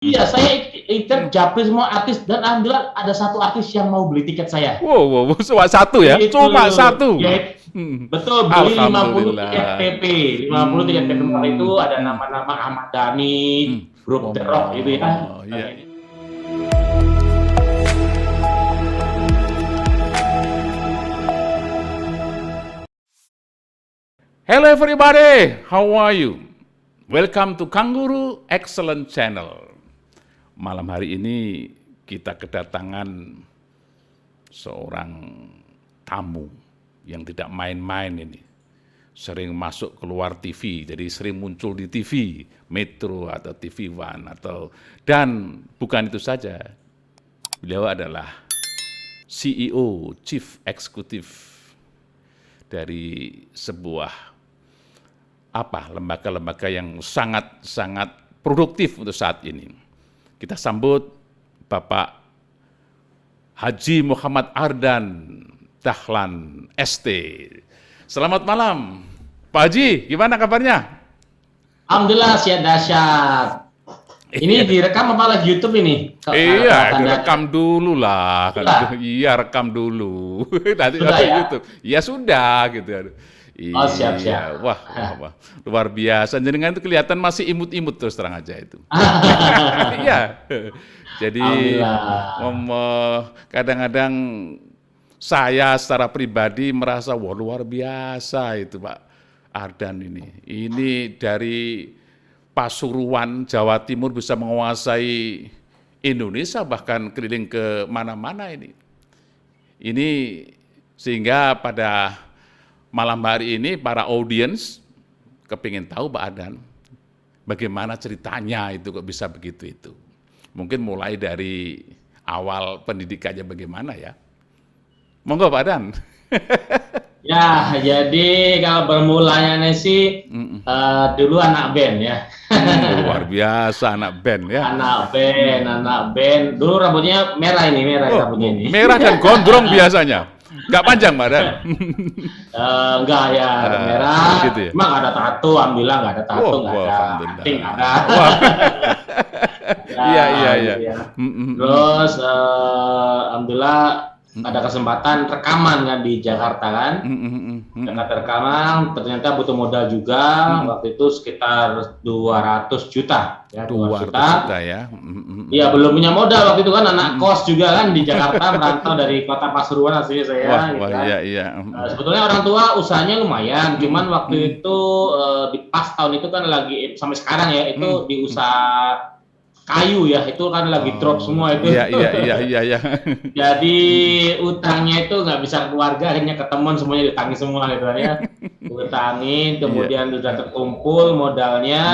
Iya, saya ikat japri semua artis dan alhamdulillah ada satu artis yang mau beli tiket saya. Wow, cuma satu ya? Itu, Cuma satu. ya, betul, beli 50 tiket Alhamdulillah. PP. 50 tiket PP itu ada Hmm. nama-nama Ahmad Dhani, Grup The Rock gitu ya. Oh, iya. Hello everybody, how are you? Welcome to Kangguru Excellent Channel. Malam hari ini kita kedatangan seorang tamu yang tidak main-main ini. Sering masuk keluar TV, jadi sering muncul di TV, Metro atau TV One dan bukan itu saja. Beliau adalah CEO, Chief Executive dari sebuah lembaga-lembaga yang sangat-sangat produktif untuk saat ini. Kita sambut Bapak Haji Muhammad Ardan Dahlan ST. Selamat malam, Pak Haji. Gimana kabarnya? Alhamdulillah, siap dahsyat. Ini direkam apa lagi YouTube ini? Iya, direkam dulu lah. Iya, rekam dulu. Nanti sudah ya? YouTube. Ya sudah gitu. Oh, siap-siap. Wah, luar biasa. Jenengan itu kelihatan masih imut-imut terus terang aja itu. Iya. Jadi kadang-kadang saya secara pribadi merasa wah luar biasa itu Pak Ardan ini. Ini dari Pasuruan, Jawa Timur bisa menguasai Indonesia bahkan keliling ke mana-mana ini. Ini sehingga pada malam hari ini para audiens kepingin tahu Pak Ardan bagaimana ceritanya itu kok bisa begitu itu. Mungkin mulai dari awal pendidikannya bagaimana ya. Monggo Pak Ardan. Ya, jadi kalau bermulanya sih dulu anak band ya. Luar biasa anak band ya. Anak band. Dulu rambutnya merah rambutnya ini. Merah dan gondrong biasanya. Nggak panjang, Mbak Dan? Enggak ya, merah. Gitu ya? Emang nggak ada tato, alhamdulillah nggak ada tato, nggak ada acting, nggak ada. Iya. Terus alhamdulillah ada kesempatan rekaman kan di Jakarta kan. Jakarta rekaman, ternyata butuh modal juga. Waktu itu sekitar 200 juta. Ya, 200 juta ya. Iya, belum punya modal waktu itu kan, anak kos juga kan di Jakarta, merantau dari kota Pasuruan aslinya saya. Iya. Sebetulnya orang tua usahanya lumayan, cuman waktu itu di pas tahun itu kan lagi sampai sekarang ya itu di usaha kayu ya, itu kan lagi drop semua itu. Iya. Jadi utangnya itu nggak bisa keluarga, akhirnya ke teman semuanya ditangis semua gitu ya. Utangin, kemudian sudah terkumpul modalnya,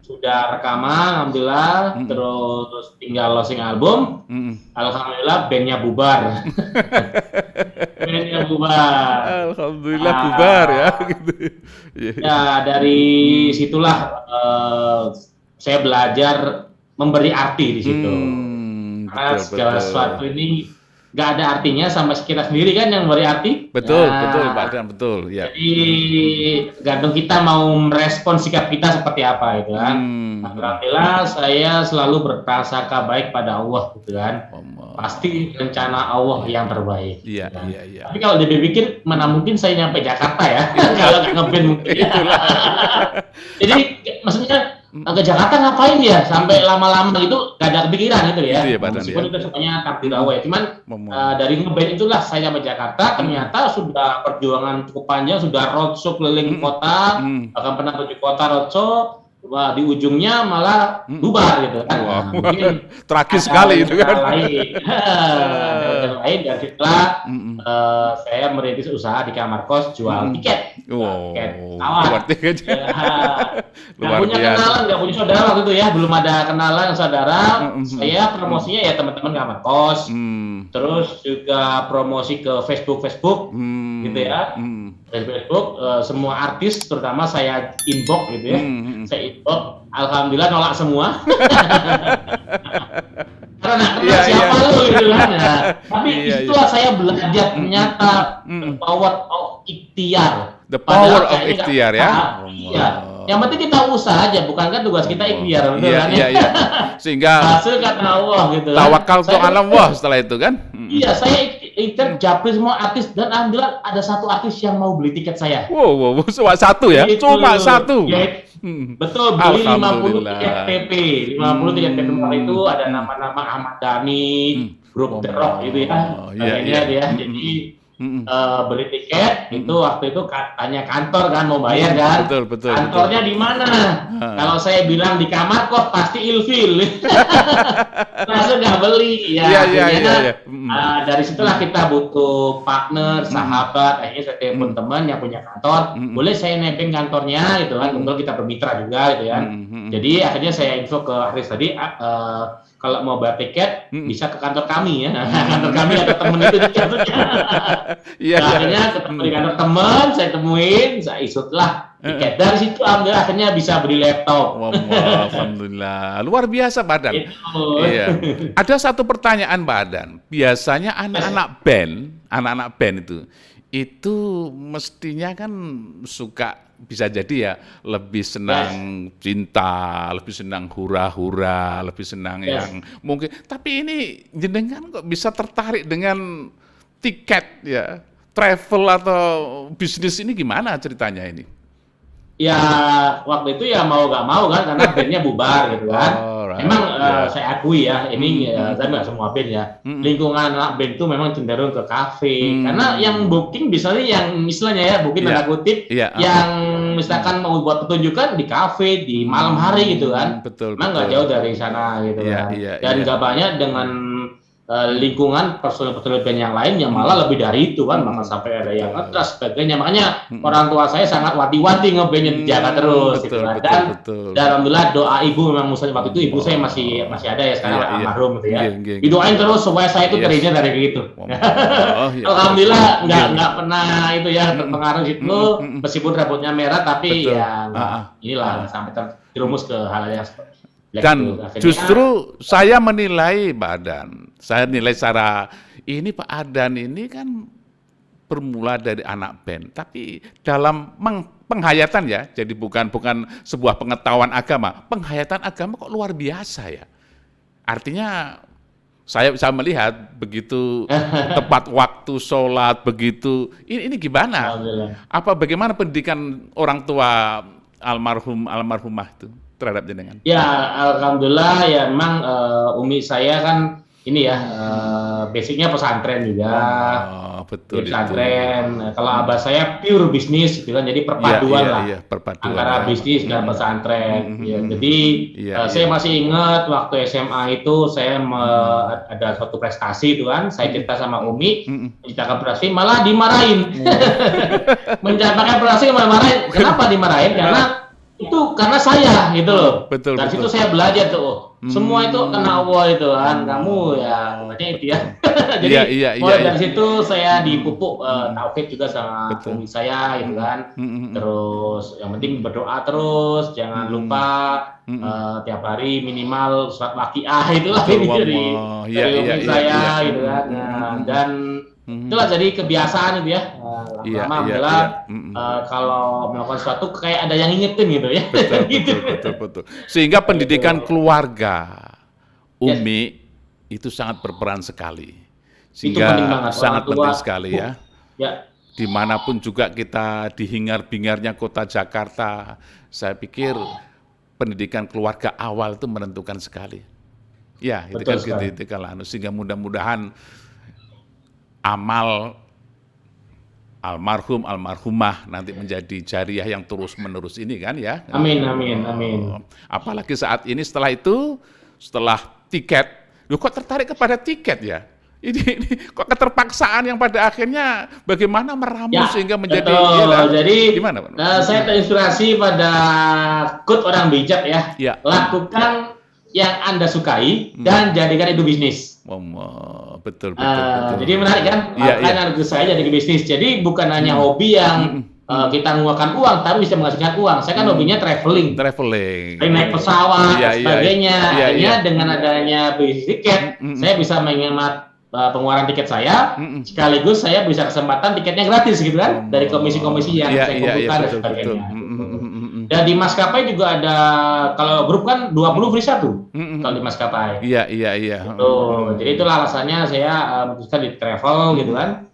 sudah rekaman, alhamdulillah, terus tinggal launching album, alhamdulillah bandnya bubar. Alhamdulillah bubar ya. Gitu. Ya dari situlah saya belajar memberi arti di situ. Karena segala sesuatu ini nggak ada artinya sama kita sendiri kan yang memberi arti. Betul Pak Dan, betul. Ya. Jadi gantung kita mau merespon sikap kita seperti apa gitu kan. Alhamdulillah saya selalu berprasangka baik pada Allah gitu kan. Pasti rencana Allah yang terbaik. Iya. Tapi kalau dipikir mana mungkin saya nyampe Jakarta ya. Kalau nggak ngeband mungkin. Jadi maksudnya ke Jakarta ngapain ya sampai lama-lama gitu gak ada kepikiran gitu ya. Meskipun itu semuanya takdir Allah ya. Cuman dari ngeband itulah saya sampai Jakarta, ternyata sudah perjuangan cukup panjang, sudah roadshow keliling kota, bahkan pernah pergi kota roadshow. Wah, di ujungnya malah bubar gitu kan. Mungkin tragis sekali itu kan. Lain dan setelah saya merintis usaha di kamar kos jual tiket. Tiket tawar. Nggak punya kenalan, nggak punya saudara waktu itu ya, belum ada kenalan saudara. Saya promosinya ya teman-teman kamar kos. Terus juga promosi ke Facebook gitu ya. Dari Facebook semua artis terutama saya inbox gitu ya. Saya inbox, alhamdulillah nolak semua. Karena siapa lu gitu kan. Tapi itulah saya belajar ternyata the power of ikhtiar. The power of ikhtiar ya. Iya. Yang penting kita usaha aja, bukan kan tugas kita ikhtiar, betul Iya, kan? iya, iya. Sehingga Hasil kata Allah gitu kan. tawakal tu ala Allah setelah itu kan. Iya, saya ikhtiar japri semua artis dan alhamdulillah ada satu artis yang mau beli tiket saya. Wow, cuma satu ya? Itu, Cuma satu. ya, betul, beli 50 Alhamdulillah. tiket PP. 50 tiket PP itu ada nama-nama Ahmad Dhani, grup The Rock gitu ya. Kayaknya dia. Jadi beli tiket itu waktu itu tanya kantor kan mau bayar kan. Betul. Kantornya di mana? Kalau saya bilang di kamar kok pasti ilfil. Langsung nggak beli. Ya, akhirnya dari situlah kita butuh partner, sahabat. Akhirnya saya telepon teman yang punya kantor. Boleh saya nebeng kantornya gitu kan. Kebetulan kita bermitra juga gitu ya. Jadi akhirnya saya info ke Haris tadi. Kalau mau bayar tiket bisa ke kantor kami ya. Kantor kami ada temen itu di kantornya. Akhirnya ketemu di kantor teman, saya temuin, saya isutlah tiket. Dari situ akhirnya bisa beli laptop. Alhamdulillah, luar biasa Pak Adan. Iya. Ada satu pertanyaan Pak Adan. Biasanya anak-anak band itu mestinya kan suka, bisa jadi ya lebih senang cinta, lebih senang hura-hura, lebih senang yang mungkin. Tapi ini jenengan kok bisa tertarik dengan tiket ya, travel atau bisnis ini gimana ceritanya ini? Ya waktu itu ya mau gak mau kan karena bandnya bubar gitu kan. Memang saya akui ya ini saya nggak semua band ya. Lingkungan anak band itu memang cenderung ke kafe karena yang booking misalnya yang istilahnya ya booking tanda kutip yang misalkan mau buat pertunjukan di kafe di malam hari gitu kan. Memang nggak jauh dari sana gitu kan. Dan nggak banyak dengan lingkungan personil band yang lain yang malah lebih dari itu kan, maka sampai ada yang ngetrust sebagainya. Makanya orang tua saya sangat wanti-wanti ngebandnya dijaga terus gitu kan. Dan alhamdulillah doa ibu memang misalnya waktu itu ibu saya masih ada ya sekarang almarhum gitu ya. Didoain terus supaya saya itu terhindar dari gitu. Alhamdulillah nggak pernah itu ya terpengaruh itu, meskipun rambutnya merah tapi ya inilah sampai terjerumus ke hal yang dan justru saya menilai Pak Adan, saya nilai secara ini Pak Adan ini kan bermula dari anak band, tapi dalam penghayatan ya, jadi bukan sebuah pengetahuan agama, penghayatan agama kok luar biasa ya. Artinya saya bisa melihat begitu tepat waktu sholat, begitu ini gimana? Apa bagaimana pendidikan orang tua almarhumah itu terhadap jenengan? Ya, alhamdulillah ya memang umi saya kan ini ya basicnya pesantren juga. Betul. Pesantren. Kalau abah saya pure bisnis gitu kan, jadi perpaduan lah antara bisnis dan pesantren. Jadi saya masih ingat waktu SMA itu saya ada suatu prestasi itu kan, saya cerita sama umi, menceritakan prestasi malah dimarahin. Mencapai prestasi malah dimarahin. Kenapa dimarahin? Karena saya gitu loh. Dari situ saya belajar tuh. Semua itu kena Allah itu kan. Kamu ya makanya itu ya. Jadi mulai dari situ saya dipupuk tauhid juga sama umi saya gitu kan. Terus yang penting berdoa terus, jangan lupa tiap hari minimal surat Waqiah itulah ini dari umi saya gitu kan. Dan itulah jadi kebiasaan itu ya. Alhamdulillah kalau melakukan sesuatu kayak ada yang ngingetin gitu ya. Betul. Sehingga pendidikan keluarga Umi itu sangat berperan sekali. Sehingga sangat penting sekali ya. Dimanapun juga kita di hingar-bingarnya kota Jakarta, saya pikir pendidikan keluarga awal itu menentukan sekali. Ya, itu kan gitu sehingga mudah-mudahan amal almarhumah nanti menjadi jariah yang terus-menerus ini kan ya. Amin. Apalagi saat ini setelah tiket, loh kok tertarik kepada tiket ya? Ini kok keterpaksaan yang pada akhirnya bagaimana meramu sehingga menjadi jadi gimana Pak? Saya terinspirasi pada quote orang bijak ya. Lakukan yang Anda sukai dan jadikan itu bisnis. Betul. Jadi menarik kan? Karena saya jadi bisnis. Jadi bukan hanya hobi yang kita mengeluarkan uang, tapi bisa menghasilkan uang. Saya kan hobinya traveling, naik pesawat, sebagainya. Akhirnya dengan adanya bisnis tiket, saya bisa menghemat pengeluaran tiket saya, sekaligus saya bisa kesempatan tiketnya gratis gitu kan, dari komisi-komisi yang saya kumpulkan dan sebagainya. Dan di maskapai juga ada, kalau grup kan 20 free 1 kalau di maskapai. Iya. Tuh, jadi itulah alasannya saya memutuskan di travel gitu kan.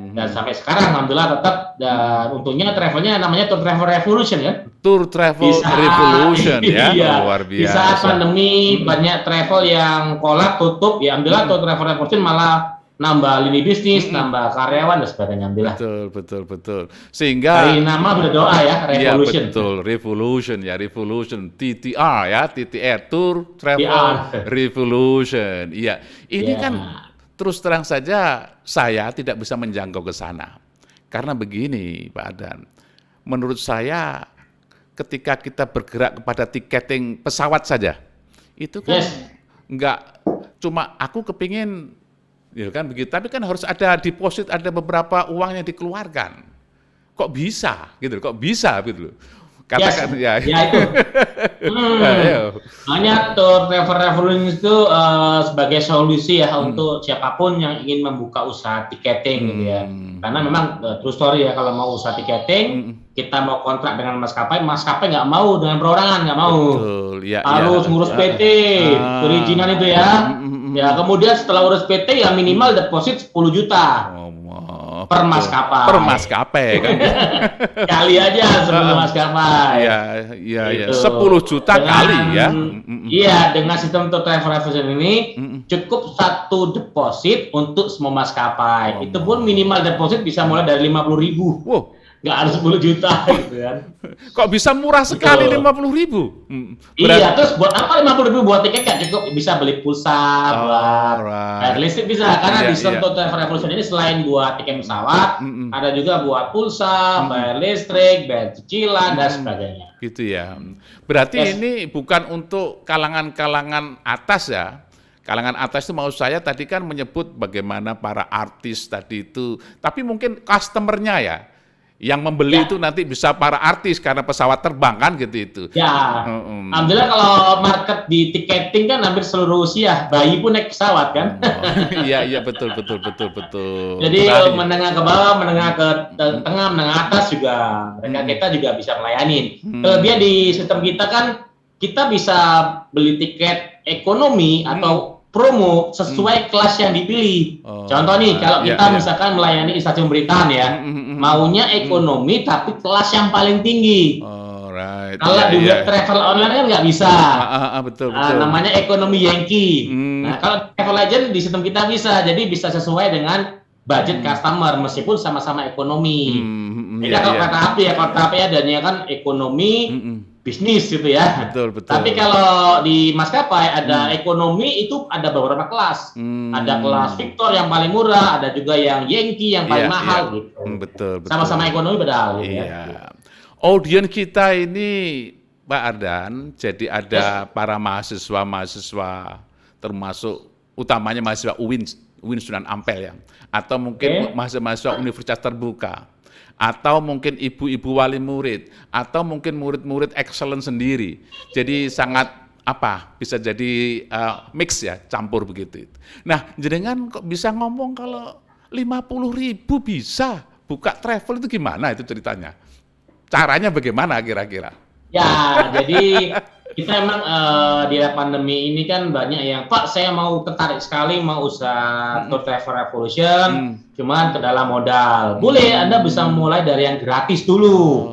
Dan sampai sekarang alhamdulillah tetap, dan untungnya travelnya namanya Tour Travel Revolution ya. Tour Travel Revolution ya, iya, luar di saat biasa. pandemi banyak travel yang kolap, tutup, ya alhamdulillah Tour Travel Revolution malah nambah lini bisnis, nambah karyawan dan sebagainya alhamdulillah. Betul. Sehingga Dari nama sudah doa ya, Revolution. Iya betul, Revolution, TTR ya, TTR, Tour Travel TR. Revolution. Iya, ini Iya. kan terus terang saja saya tidak bisa menjangkau ke sana. Karena begini Pak Adan, menurut saya ketika kita bergerak kepada tiketing pesawat saja, itu kan nggak cuma aku kepingin, ya kan begitu, tapi kan harus ada deposit, ada beberapa uang yang dikeluarkan. Kok bisa gitu loh. Katakan ya itu. Makanya Tour Travel Revolution itu sebagai solusi ya untuk siapapun yang ingin membuka usaha tiketing gitu ya. Karena memang true story ya, kalau mau usaha tiketing, kita mau kontrak dengan maskapai nggak mau dengan perorangan, nggak mau. Betul, ya, harus ngurus PT, perizinan itu ya. Ya kemudian setelah urus PT ya minimal deposit 10 juta. Per maskapai kan. Kali aja sebelum maskapai. Iya. 10 juta kali ya. Iya, dengan sistem Tour Travel Revolution ini cukup 1 deposit untuk semua maskapai. Itu pun minimal deposit bisa mulai dari 50.000. Wow. Nggak harus 10 juta gitu kan. Kok bisa murah sekali 50.000? Iya, terus buat apa 50.000 buat tiket? Nggak cukup, bisa beli pulsa, buat bayar listrik bisa. Karena di sistem Tour Travel Revolution ini selain buat tiket pesawat, ada juga buat pulsa, bayar listrik, bayar cicilan, dan sebagainya. Gitu ya. Berarti ini bukan untuk kalangan-kalangan atas ya. Kalangan atas itu mau saya tadi kan menyebut bagaimana para artis tadi itu, tapi mungkin customer-nya ya. Yang membeli itu nanti bisa para artis karena pesawat terbang kan gitu itu. Ya, alhamdulillah kalau market di tiketing kan hampir seluruh usia, bayi pun naik pesawat kan. Iya betul. Jadi menengah ke bawah, menengah ke tengah, menengah atas juga kita juga bisa melayani. Kelebihan di sistem kita kan kita bisa beli tiket ekonomi atau promo sesuai kelas yang dipilih. Contoh nih, kalau kita misalkan melayani instansi pemerintahan ya, maunya ekonomi tapi kelas yang paling tinggi. Kalau di web travel online kan nggak bisa. Betul. Namanya ekonomi Yankee. Nah, kalau travel agent di sistem kita bisa, jadi bisa sesuai dengan budget customer meskipun sama-sama ekonomi. Jadi kalau kereta api adanya kan ekonomi, bisnis gitu ya. Betul. Tapi kalau di maskapai ada ekonomi itu ada beberapa kelas. Ada kelas Victor yang paling murah, ada juga yang Yankee yang paling mahal gitu. Betul. Sama-sama ekonomi padahal gitu ya. Audiens kita ini Pak Ardan, jadi ada para mahasiswa termasuk utamanya mahasiswa UIN Sunan Ampel ya. Atau mungkin mahasiswa Universitas Terbuka. Atau mungkin ibu-ibu wali murid, atau mungkin murid-murid excellent sendiri. Jadi sangat bisa jadi mix ya, campur begitu. Nah, jenengan kok bisa ngomong kalau 50.000 bisa buka travel itu gimana itu ceritanya? Caranya bagaimana kira-kira? Ya, jadi kita emang di pandemi ini kan banyak yang, Pak saya mau tertarik sekali mau usaha Tour Travel Revolution, cuman ke dalam modal. Boleh, Anda bisa mulai dari yang gratis dulu.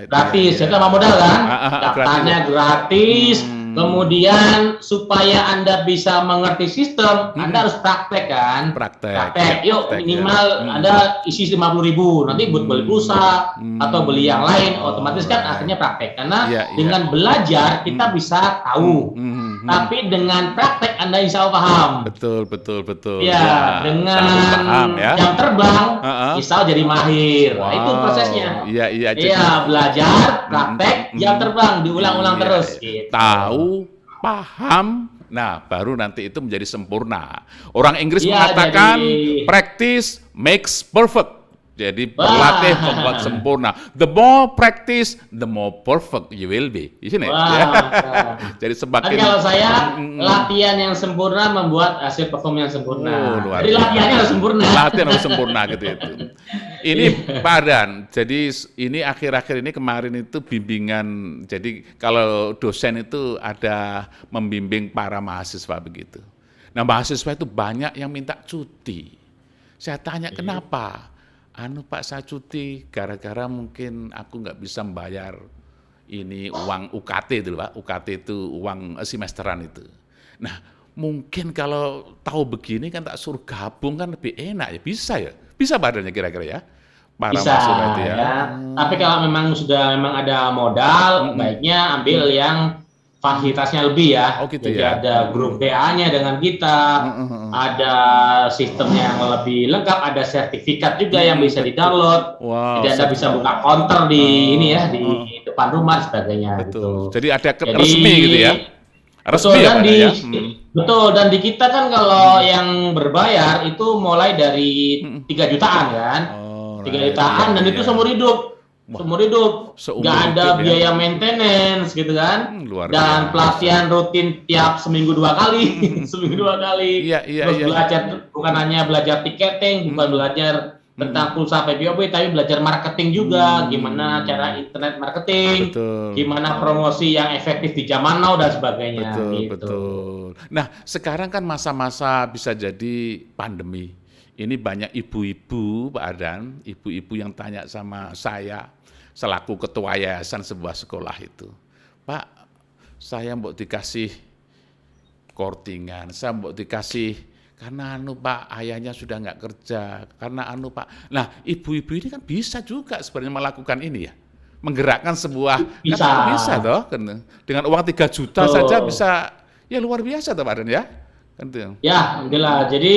Gratis, jadi sama modal kan? Daftarnya gratis. Kemudian supaya Anda bisa mengerti sistem, Anda harus praktek kan? Praktek. Yuk minimal Anda isi 50.000. Nanti buat beli pulsa atau beli yang lain, otomatis kan akhirnya praktek. Karena dengan belajar kita bisa tahu. Tapi dengan praktek Anda insya Allah paham. Betul. Ya, dengan jam terbang, insya Allah jadi mahir. Nah, itu prosesnya. Iya, belajar, praktek, jam terbang, diulang-ulang terus. Gitu. Tahu, paham, nah baru nanti itu menjadi sempurna. Orang Inggris mengatakan practice makes perfect. Jadi Wah. berlatih membuat sempurna. The more practice, the more perfect you will be. Isn't it? Wah. Jadi Kan semakin kalau saya latihan yang sempurna membuat hasil perform yang sempurna. luar Jadi biasa. latihannya harus sempurna. Latihan harus sempurna gitu itu. Ini Pak Ardan, jadi ini akhir-akhir ini kemarin itu bimbingan, jadi kalau dosen itu ada membimbing para mahasiswa begitu. Nah mahasiswa itu banyak yang minta cuti. Saya tanya kenapa? Pak saya cuti gara-gara mungkin aku nggak bisa membayar ini uang UKT itu Pak, UKT itu uang semesteran itu. Nah mungkin kalau tahu begini kan tak suruh gabung kan lebih enak ya, bisa badannya kira-kira ya, para Bisa mahasiswa itu ya. ya. Tapi kalau memang ada modal, baiknya ambil yang fasilitasnya lebih ya. Oh, gitu Jadi ya. ada grup PA-nya dengan kita, ada sistem yang lebih lengkap, ada sertifikat juga yang bisa di-download. Wow, Jadi Anda bisa buka counter di ini ya, di depan rumah dan sebagainya. betul. Gitu. Jadi ada Jadi, resmi gitu ya. Betul, Resmi ya dan Pak di ya. betul, dan di kita kan kalau yang berbayar itu mulai dari 3 jutaan kan. Oh, 3 jutaan dan itu seumur hidup. Seumur hidup. Seumur Nggak ada hidup, ya. biaya maintenance gitu kan. Luar Dan biasa. pelatihan rutin tiap seminggu 2 kali. Seminggu 2 kali. Iya, Terus iya. belajar bukan hanya belajar tiketing, bukan belajar tentang pulsa PPOP, tapi belajar marketing juga, gimana cara internet marketing, Betul. gimana promosi yang efektif di zaman now dan sebagainya. Betul, gitu. betul. Nah, sekarang kan masa-masa bisa jadi pandemi. Ini banyak ibu-ibu, Pak Ardan, ibu-ibu yang tanya sama saya, selaku ketua yayasan sebuah sekolah itu. Pak, saya mau dikasih kortingan, saya mau dikasih, karena Pak, ayahnya sudah nggak kerja, karena Pak. Nah, ibu-ibu ini kan bisa juga sebenarnya melakukan ini ya. Menggerakkan sebuah, Bisa. kan bisa toh, dengan uang 3 juta Betul. saja bisa, ya luar biasa toh Pak Ardan ya. Kan itu. Ya, alhamdulillah. Jadi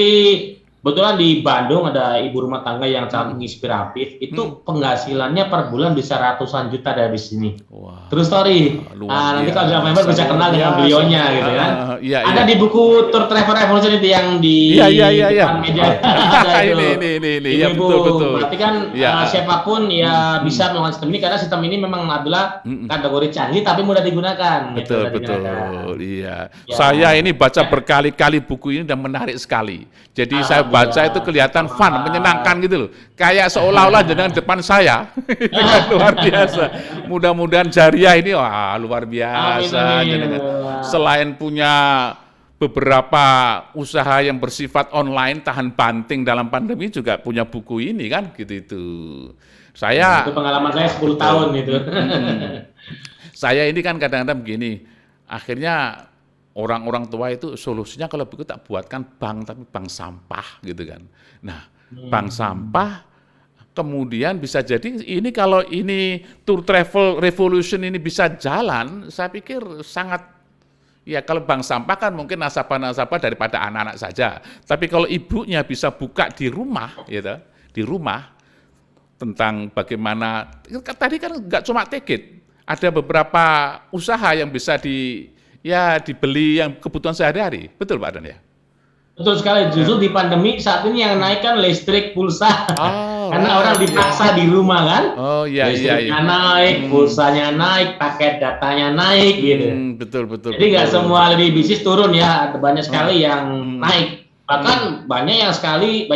kebetulan di Bandung ada ibu rumah tangga yang sangat inspiratif. Itu penghasilannya per bulan bisa ratusan juta dari sini. Wah. True story. Luar Nanti kalau biasa. November bisa kenal dengan Luar beliaunya biasa. gitu kan. Iya, Ada iya. di buku Tour Travel Revolution itu yang di Iya. depan meja. Ada itu. Ini. Ya, Ibu-ibu. betul. Berarti kan Iya. siapapun ya bisa melakukan sistem ini karena sistem ini memang adalah kategori canggih tapi mudah digunakan. gitu, Betul, mudah digunakan. betul. Iya. Ya. Saya ini baca berkali-kali buku ini dan menarik sekali. Jadi saya baca itu kelihatan fun, menyenangkan gitu loh. Kayak seolah-olah dengan depan saya. Ini kan luar biasa. Mudah-mudahan jariah ini wah luar biasa. Amin. Jenengan. Selain punya beberapa usaha yang bersifat online tahan banting dalam pandemi juga punya buku ini kan gitu. Saya Itu pengalaman saya 10 tahun itu. Saya ini kan kadang-kadang begini, akhirnya orang-orang tua itu solusinya kalau begitu tak buatkan bank, tapi bank sampah gitu kan. Nah, bank sampah kemudian bisa jadi ini kalau ini Tour Travel Revolution ini bisa jalan, saya pikir sangat, ya kalau bank sampah kan mungkin nasabah-nasabah daripada anak-anak saja. Tapi kalau ibunya bisa buka di rumah, gitu, di rumah, tentang bagaimana, tadi kan nggak cuma tiket, ada beberapa usaha yang bisa dibeli yang kebutuhan sehari-hari, betul Pak Dan ya? Betul sekali, justru di pandemi saat ini yang naik kan listrik, pulsa, karena orang dipaksa di rumah kan, Oh iya. listriknya naik, pulsanya naik, paket datanya naik gitu. Betul. Jadi nggak semua lini bisnis turun ya, ada banyak sekali yang naik. Bahkan banyak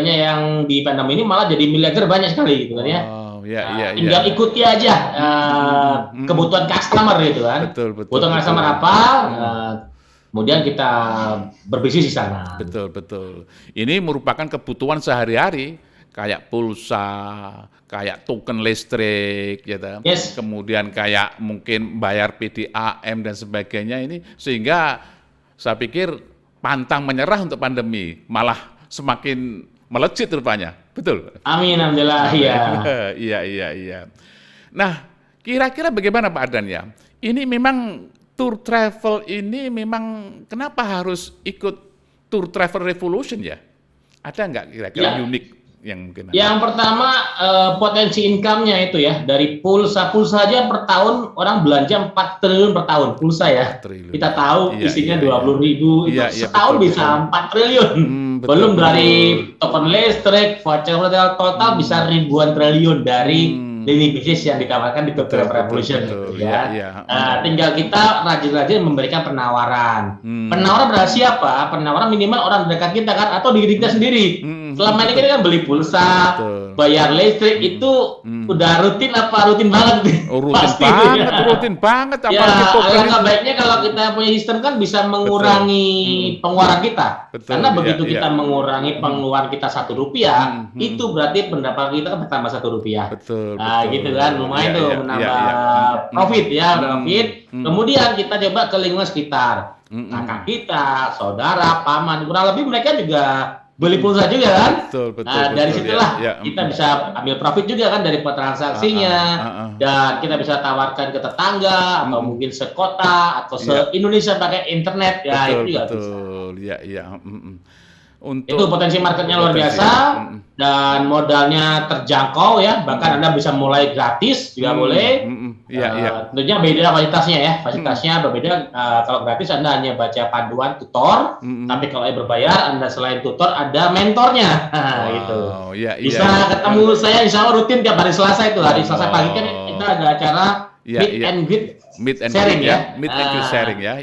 yang di pandemi ini malah jadi miliarder banyak sekali gitu kan ya. Oh iya. Tinggal ikuti aja kebutuhan customer gitu kan. Betul. Kebutuhan customer apa, kemudian kita berbisnis di sana. Betul. Ini merupakan kebutuhan sehari-hari, kayak pulsa, kayak token listrik, gitu. Yes. Kemudian kayak mungkin bayar PDAM dan sebagainya ini, sehingga saya pikir pantang menyerah untuk pandemi, malah semakin melejit rupanya, betul? Amin, alhamdulillah, iya. Iya. Nah, kira-kira bagaimana Pak Ardan ya? Ini memang Tour Travel ini memang kenapa harus ikut Tour Travel Revolution ya? Ada nggak kira-kira Ya. unik yang mungkin? Yang pertama potensi income-nya itu ya, dari pulsa aja per tahun orang belanja 4 triliun per tahun pulsa ya. 4 triliun. Kita tahu Iya, isinya iya, 20.000 itu Iya, setahun betul, bisa betul. 4 triliun. Belum dari token listrik, voucher total bisa ribuan triliun dari lini bisnis yang ditawarkan di Tokyo Revolution gitu ya. Tinggal kita rajin-rajin memberikan penawaran. Penawaran berarti siapa? Penawaran minimal orang dekat kita kan atau diri kita sendiri. Selama ini kita kan beli pulsa, bayar listrik itu udah rutin banget nih. Rutin banget. Ya, alangkah baiknya kalau kita punya sistem kan bisa mengurangi pengeluaran kita. Karena begitu kita mengurangi pengeluaran kita Rp1, itu berarti pendapatan kita kan bertambah Rp1. Nah, gitu kan, lumayan tuh menambah profit ya, profit. Kemudian kita coba ke lingkungan sekitar, kakak kita, saudara, paman, kurang lebih mereka juga beli pulsa juga kan. Dari situlah kita bisa ambil profit juga kan dari transaksinya, dan kita bisa tawarkan ke tetangga atau mungkin sekota atau se-Indonesia pakai internet ya. Itu juga bisa. Itu potensi marketnya luar biasa dan modalnya terjangkau ya, bahkan Anda bisa mulai gratis juga boleh. Tentunya beda fasilitasnya ya, fasilitasnya berbeda. Kalau gratis Anda hanya baca panduan tutor, tapi kalau berbayar Anda selain tutor ada mentornya. Gitu. Bisa ketemu saya insya Allah rutin tiap hari Selasa itu. Hari Selasa pagi kan kita ada acara meet and greet sharing ya. Meet and greet sharing ya.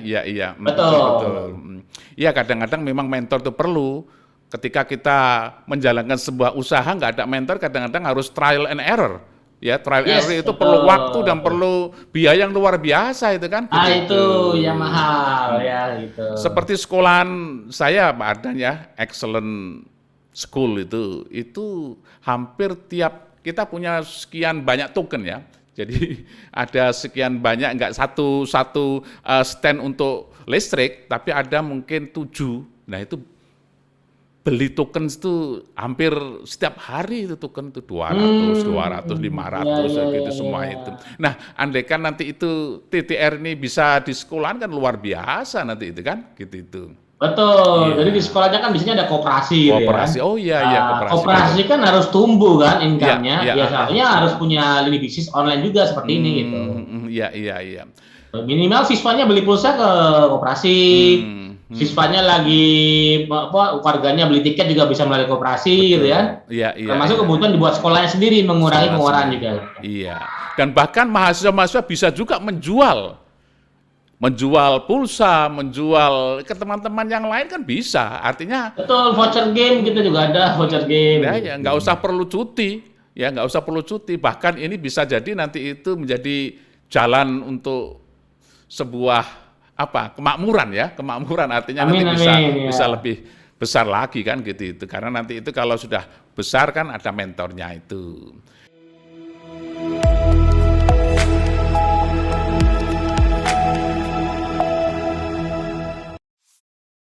Betul. Ya kadang-kadang memang mentor itu perlu. Ketika kita menjalankan sebuah usaha nggak ada mentor, kadang-kadang harus trial and error. Ya, trial and error itu perlu waktu dan perlu biaya yang luar biasa itu kan. Itu yang mahal ya gitu. Seperti sekolahan saya Pak Ardan ya, Excellent School itu hampir tiap kita punya sekian banyak token ya. Jadi ada sekian banyak, nggak satu stand untuk listrik, tapi ada mungkin 7. Nah itu beli token itu hampir setiap hari itu token itu 200, 500 gitu semua itu. Nah, andaikan nanti itu TTR ini bisa di sekolahan kan luar biasa nanti itu kan, gitu itu. Betul. Jadi di sekolahnya kan biasanya ada koperasi. Koperasi. Kan? Oh iya koperasi. Koperasi kan harus tumbuh kan income-nya. Seharusnya harus punya lini bisnis online juga seperti ini gitu. Iya. Minimal siswanya beli pulsa ke koperasi. Siswanya lagi warganya beli tiket juga bisa melalui koperasi gitu ya. Termasuk kebutuhan dibuat sekolahnya sendiri mengurangi pengeluaran juga. Iya. Dan bahkan mahasiswa-mahasiswa bisa juga menjual pulsa, menjual ke teman-teman yang lain kan bisa. Artinya betul, voucher game kita juga ada voucher game. Ya nggak usah perlu cuti. Ya nggak usah perlu cuti. Bahkan ini bisa jadi nanti itu menjadi jalan untuk sebuah kemakmuran artinya nanti bisa lebih besar lagi kan gitu itu, karena nanti itu kalau sudah besar kan ada mentornya itu.